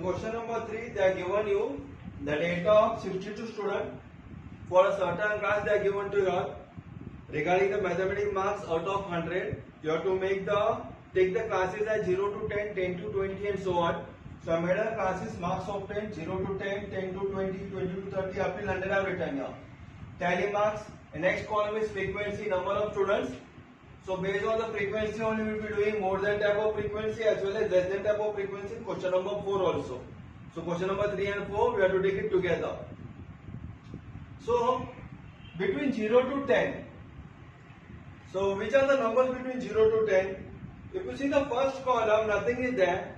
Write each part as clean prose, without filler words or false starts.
question number 3, they are given you the data of 62 students for a certain class. They are given to you regarding the mathematics marks out of 100. You have to take the classes as 0 to 10, 10 to 20 and so on. So I made a classes marks of 10, 0 to 10, 10 to 20, 20 to 30 up till 100 I have written here. Tally marks. The next column is frequency, number of students. So based on the frequency only we will be doing more than type of frequency as well as less than type of frequency in question number 4 also. So question number 3 and 4 we have to take it together. So between 0 to 10. So which are the numbers between 0 to 10? If you see the first column, nothing is there.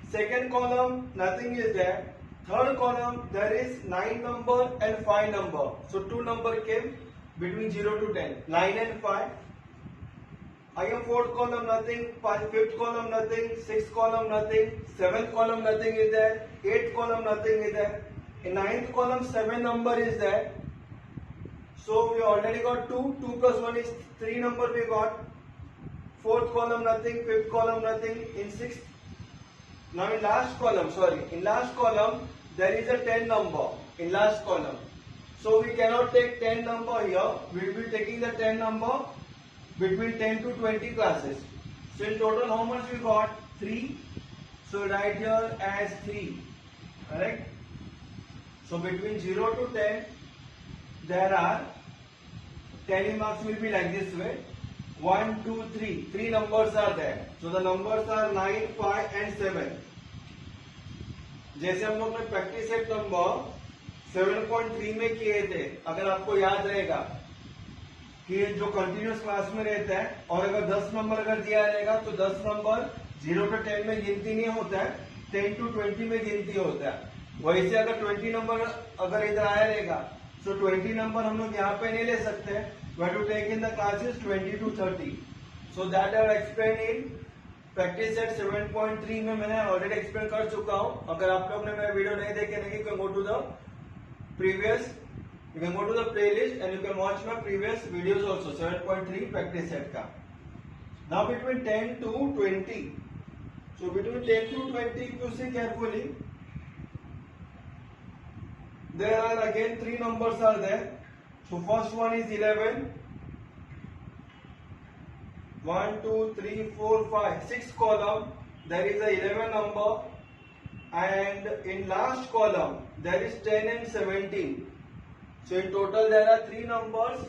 Second column, nothing is there. Third column, there is 9 number and 5 number. So 2 number came between 0 to 10. 9 and 5. Again fourth column nothing, fifth column nothing, sixth column nothing, seventh column nothing is there, eighth column nothing is there. In ninth column 7 number is there. So we already got 2, 2 plus 1 is 3 number we got. Fourth column nothing, fifth column nothing, in sixth. Now in last column there is a 10 number in last column. So we cannot take 10 number here, we will be taking the 10 number between 10 to 20 classes. So in total how much we got? 3. So write here as 3. Correct? So between 0 to 10 there are tally marks will be like this way. 1, 2, 3. 3 numbers are there. So the numbers are 9, 5 and 7. जैसे हम लोग ने practice set number 7.3 में किए थे, अगर आपको याद रहेगा कि जो कंटिन्यूस क्लास में रहता है और अगर 10 नंबर अगर दिया रहेगा तो 10 नंबर 0 to 10 में गिनती नहीं होता है, 10 to 20 में गिनती होता है. वैसे अगर 20 नंबर अगर इधर आया रहेगा तो 20 नंबर हम लोग यहाँ पे नहीं ले सकते. We have to take in the classes 20 to 30. So that I have explained in practice set 7.3 में मैंने ऑलरेडी एक्सप्लेन कर चुका हूँ. अगर आप लोग ने मेरा वीडियो नहीं देखे नहीं, you can go to the previous, you can go to the playlist and you can watch my previous videos also. 7.3 practice set का. Now between 10 to 20. So between 10 to 20, if you see carefully, there are again 3 numbers are there. So first one is 11. 1, 2, 3, 4, 5. Sixth column there is a 11 number, and in last column there is 10 and 17. So in total there are 3 numbers.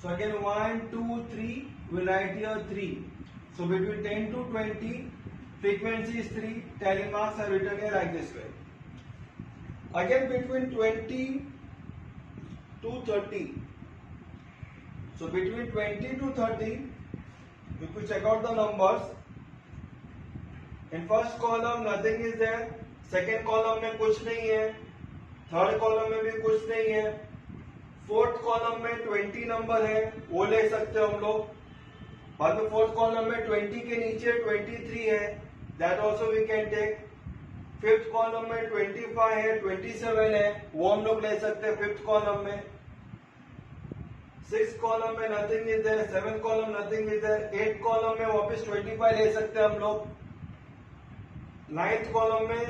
So again 1, 2, 3. We write here 3. So between 10 to 20, frequency is 3. Tally marks are written here like this way. Again between 20 to 30. So between 20 to 30, if you check out the numbers, in first column nothing is there, second column में कुछ नहीं है, third column में भी कुछ नहीं है, fourth column में 20 नंबर है, वो ले सकते हो हम लोग. बाद में फोर्थ कॉलम में 20 के नीचे 23 है, that also we can take. Fifth column में 25 है, 27 है, वो हम लोग ले सकते हैं फिफ्थ कॉलम में. सिक्स कॉलम में nothing is there, seven column nothing is there, eight column में वापस 25 ले सकते हैं हम लोग. नाइन्थ कॉलम में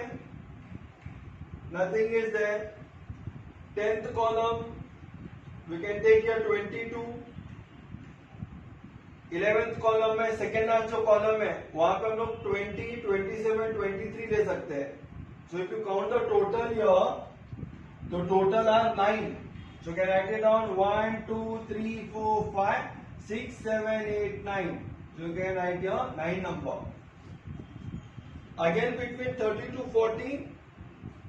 nothing is there. Tenth column we can take here 22. 11th column में सेकेंड लास्ट जो कॉलम है वहां पे हम लोग 20, 27, 23 ले सकते हैं. So if you count the total here, तो total are 9. So you can write it down 1, 2, 3, 4, 5, 6, 7, 8, 9. So you can write here 9 number. Again between 30 to 40,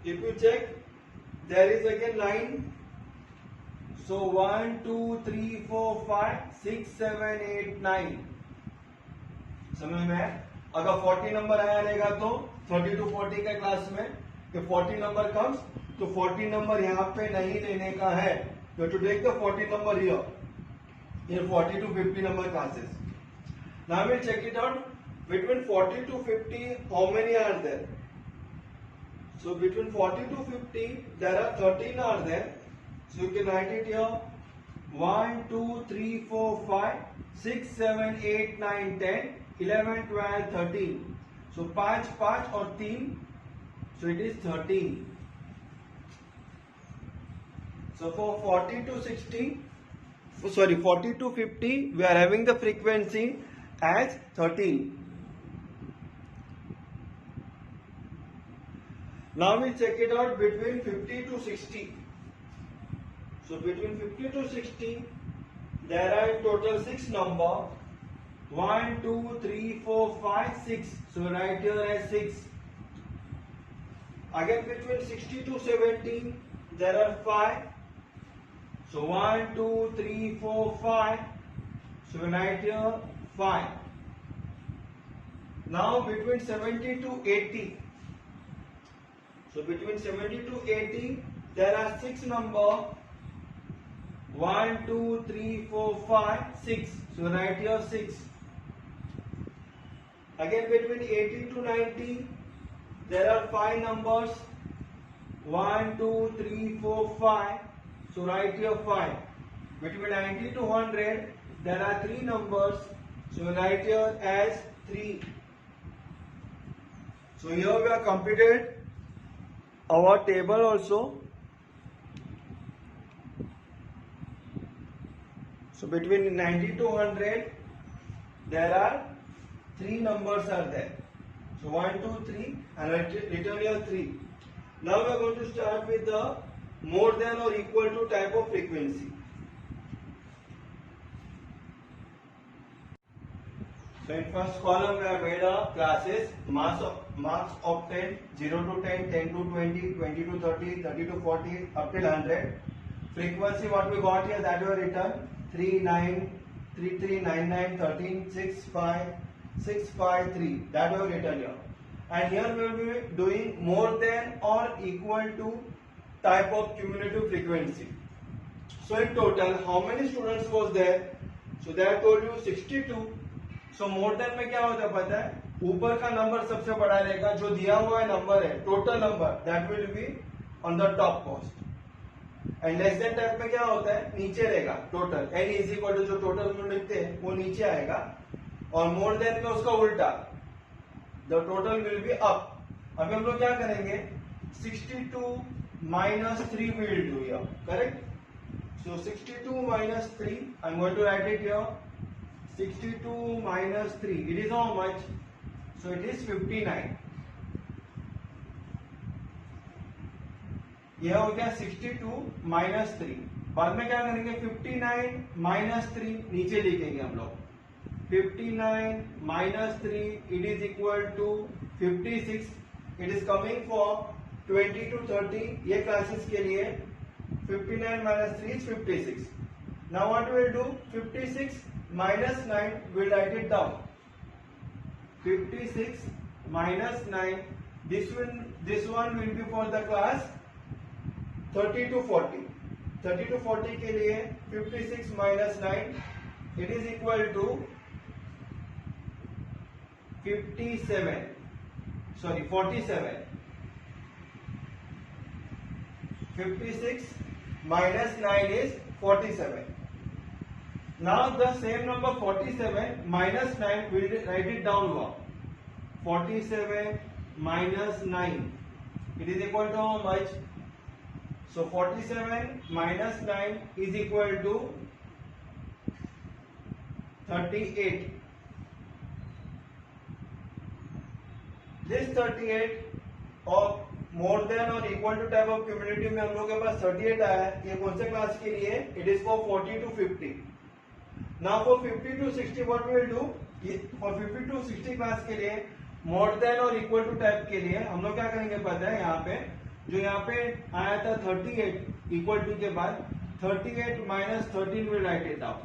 if you check, there is again 9. So 1, 2, 3, 4, 5, 6, 7, 8, 9. समझ में है? अगर 40 number आया रहेगा तो 30 to 40 का class में कि 40 नंबर कम्स, तो 40 नंबर यहाँ पे नहीं लेने का है. You have to take the 40 number here in 40 to 50 number classes. Now we'll check it out. Between 40 to 50, how many are there? So between 40 to 50, there are 13 are there. So you can write it here. 1, 2, 3, 4, 5, 6, 7, 8, 9, 10, 11, 12, 13. So 5, 5 और 3. So it is 13. So for 40 to 60, sorry, 40 to 50, we are having the frequency as 13. Now we check it out between 50 to 60. So between 50 to 60, there are in total 6 numbers. 1, 2, 3, 4, 5, 6. So write here as 6. Again between 60 to 70, there are 5. So 1, 2, 3, 4, 5. So write here 5. Now between 70 to 80. So between 70 to 80, there are 6 numbers. 1, 2, 3, 4, 5, 6. So write here 6. Again between 80 to 90, there are 5 numbers. 1, 2, 3, 4, 5. So write here 5. Between 90 to 100, there are 3 numbers. So write here as 3. So here we have completed our table also. So between 90 to 100, there are 3 numbers are there. So 1, 2, 3 and return here 3. Now we are going to start with the more than or equal to type of frequency. So in first column we have made a classes, marks of 10, 0 to 10, 10 to 20, 20 to 30, 30 to 40, up till 100. Frequency what we got here, that we have written 3, 9, 3, 3, 9, 9, 13, 6, 5, 6, 5, 3. That we have written here. And here we will be doing more than or equal to type of cumulative frequency. So in total, how many students was there? So they have told you 62. So more than में क्या होता है पता है? ऊपर का number सबसे बड़ा रहेगा, जो दिया हुआ है नंबर है, total number, that will be on the top post. And less than type में क्या होता है? नीचे रहेगा total. n is equal to जो टोटल में लिखते हैं वो नीचे आएगा. और मोर देन में उसका उल्टा, the total will be up. अभी हम लोग क्या करेंगे? 62 minus 3 we will do here, correct? So 62 minus 3, I'm going to write it here. 62 minus 3, it is how much? So it is 59. यह हो गया 62 minus 3. बाद में क्या करेंगे? 59 minus 3 नीचे लिखेंगे हम लोग. 59 minus 3, it is equal to 56. It is coming from 20 to 30. ये क्लासेस के लिए 59 minus 3 is 56. Now what we will do? 56 minus 9, we will write it down. 56 minus 9. This one will be for the class 30 to 40. 30 to 40 के लिए 56 minus 9, it is equal to 57. Sorry, 47. 56 minus 9 is 47. Now the same number 47 minus 9, we will write it down now. 47 minus 9, it is equal to how much? So 47 minus 9 is equal to 38. This 38 और more than or equal to type of cumulative में हम लोग के पास 38 आया है. ये कौन से क्लास के लिए? It is for 40 to 50. Now for 50 to 60 what we will do? For 50 to 60 class के लिए more than or equal to type के लिए हम लोग क्या करेंगे पता है? यहाँ पे जो यहाँ पे आया था 38 equal to के बाद 38 minus 13 will write it down.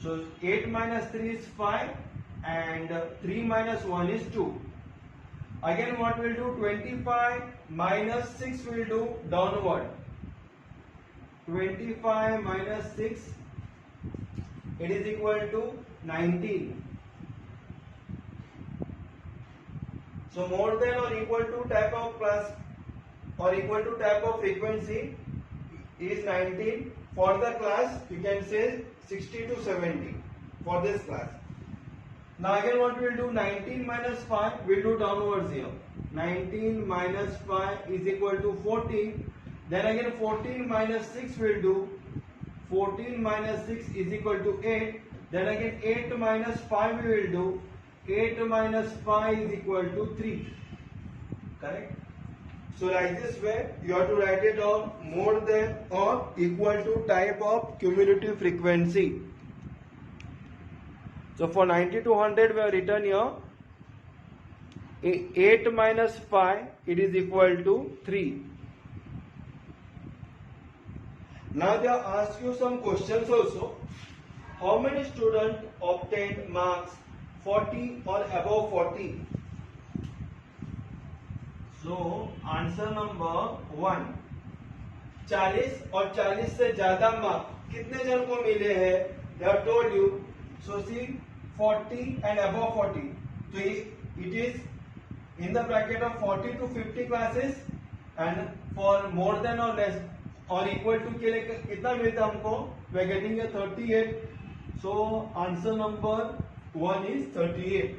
So 8 minus 3 is 5 and 3 minus 1 is 2. Again what we'll do? 25 minus 6 will do downward. 25 minus 6, it is equal to 19. So more than or equal to type of class or equal to type of frequency is 19. For the class you can say 60 to 70 for this class. Now again what we will do, 19 minus 5, we will do downwards here. 19 minus 5 is equal to 14. Then again 14 minus 6 we will do. 14 minus 6 is equal to 8. Then again 8 minus 5 we will do. 8 minus 5 is equal to 3. Correct? So like this way you have to write it down, more than or equal to type of cumulative frequency. So for 90 to 100 we have written here 8 minus 5, it is equal to 3. Now they ask you some questions also. How many students obtained marks 40 or above 40? So answer number 1, 40 और 40 से ज्यादा mark कितने जन को मिले हैं? They have told you. So see 40 and above 40. So it is in the bracket of 40 to 50 classes, and for more than or less or equal to के लिए कितना मिलता हमको? We are getting a 38. So answer number 1 is 38.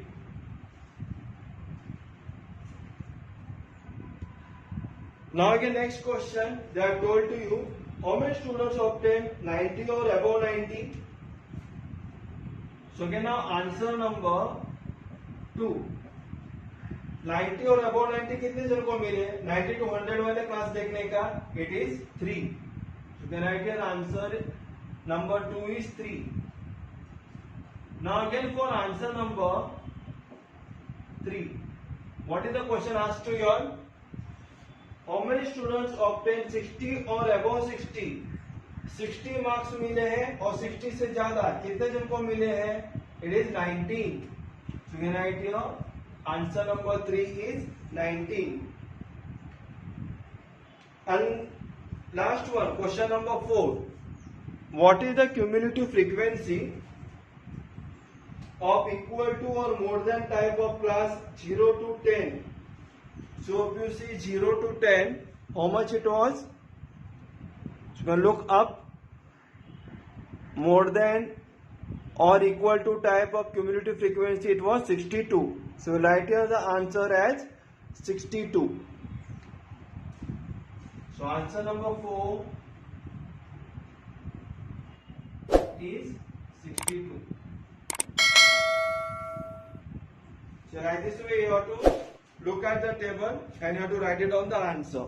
Now again next question, they have told to you how many students obtained 90 or above 90. So again now answer number 2. 90 और above 90 कितने जन को मिले? 90 to 100 वाले क्लास देखने का, it is 3. So then I can answer number 2 is 3. Now again for answer number 3, what is the question asked to you all? How many students obtain 60 or above 60? 60 marks मिले हैं और 60 से ज्यादा कितने जन को मिले हैं? It is 19. So you can write here answer number 3 is 19. And last one, question number 4. What is the cumulative frequency of equal to or more than type of class 0 to 10? So if you see 0 to 10, how much it was? So you can look up. More than or equal to type of cumulative frequency, it was 62. So write here the answer as 62. So answer number 4 is 62. So like this way you have to look at the table and you have to write it down the answer.